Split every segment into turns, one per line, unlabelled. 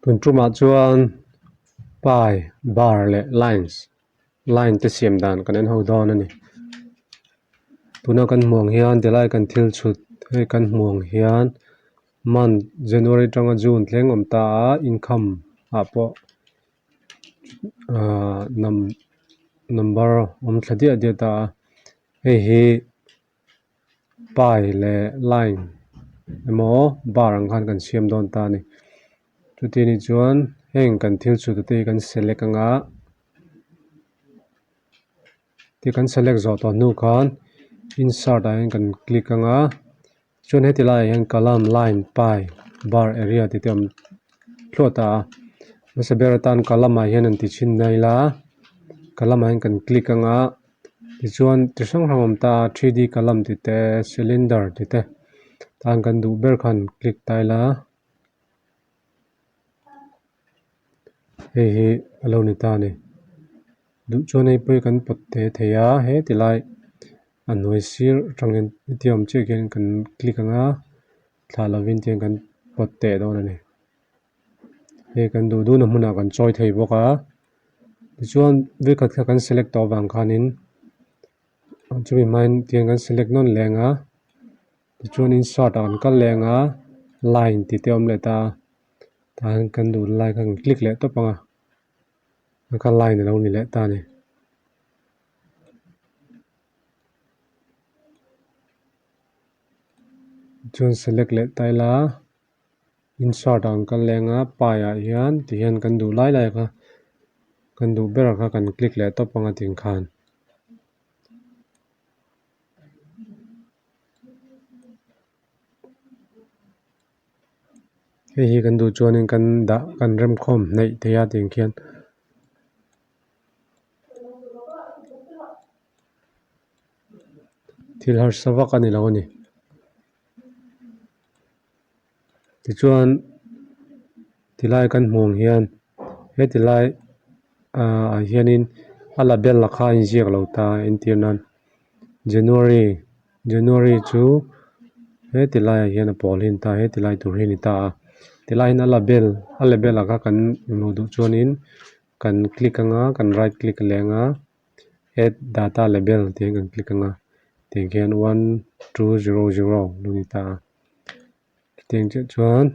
Tun truma chuan pi bar le line te siam dan kan en ho dawn ani tuna kan hmuang hian tilai kan thil chhut hei kan hmuang hian month January tanga June thleng awm ta a income pawh number awm thla diah diah ta hei hi pi le line emaw bar ang khan kan siam dawn ta ni chuti ni chuan heng kan thil chhut te kan select anga ti kan select zo to nu khan insert a kan click anga chuan heti lai hian column line pi bar area ti te awm thlawta masa ber atan column ah hian an ti thin nei la column ah hian kan click anga tichuan chi hrang hrang awm ta 3D column ti te cylinder ti te tan kan duh ber khan click tai la hei hi alo ni ta ni duh chuan hei pawh kan pot te thei a he ti lai a hnuai sir atangin ti awm chiah hian kan click anga thla lovin tian kan pot te dawn ani hei kan duh dun a hmunah kan chawi thei bawk a tichuan vei khat kha kan select tawh wang khanin chumi hmain tian kan select nawn lenga tichuan insert ah kan kal lenga line ti te awm leh ta tan kan duh line kha kan click leh tawp anga kha line alo ni leh ta ni chuan select leh tai la insert ah kan lenga pi ah hian ti hian kan duh lai kha kan duh ber kha kan click leh tawp anga ting khan hei hi kan duh chuanin kan dah kan rem khawm hneih thei a tiang khian thil harsa vak ani lo ani tichuan tilai kan hmuang hian he tilai hianin a label a kha a inziak lo ta entir nan January chu he tilai ah hian a pawl hi an ta he tilai tur hi ani ta a tilai in a label a kha kan englo duh chuanin kan click anga kan right click lenga add data label tian kan click anga tiang khian 1200 ni ta tiang chiah chuan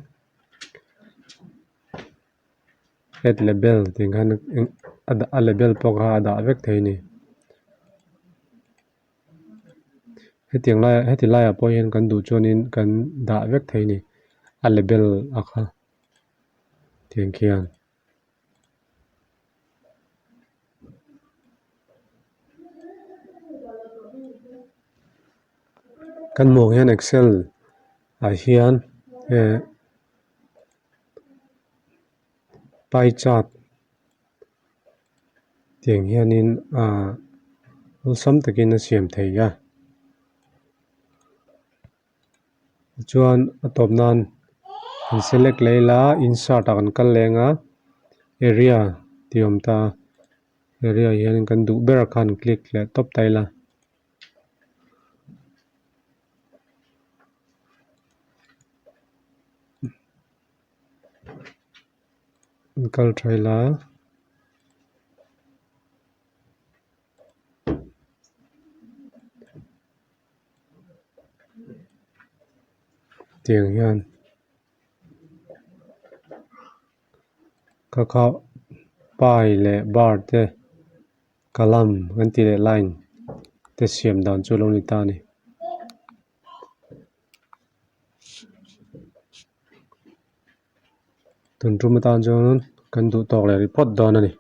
add label tiang khan a label pawh kha a dah vek thei ni heti lai ah pawh hian kan duh chuanin kan dah vek thei ni a label a kha tiang khian kan hmuang hian Excel ah hian pie chart tiang hianin ulsam takin a siam thei a chuan a tawp nan kan select leila insert ah kan kal lenga area ti awm ta area hian kan duh ber khan click leh tawp tai la kal thei la tiang hian kha pi leh bar te column kan ti leh line te siam dan chu lo ni ta ni tun truma tan chuan kan duh tawk leh report dawn ani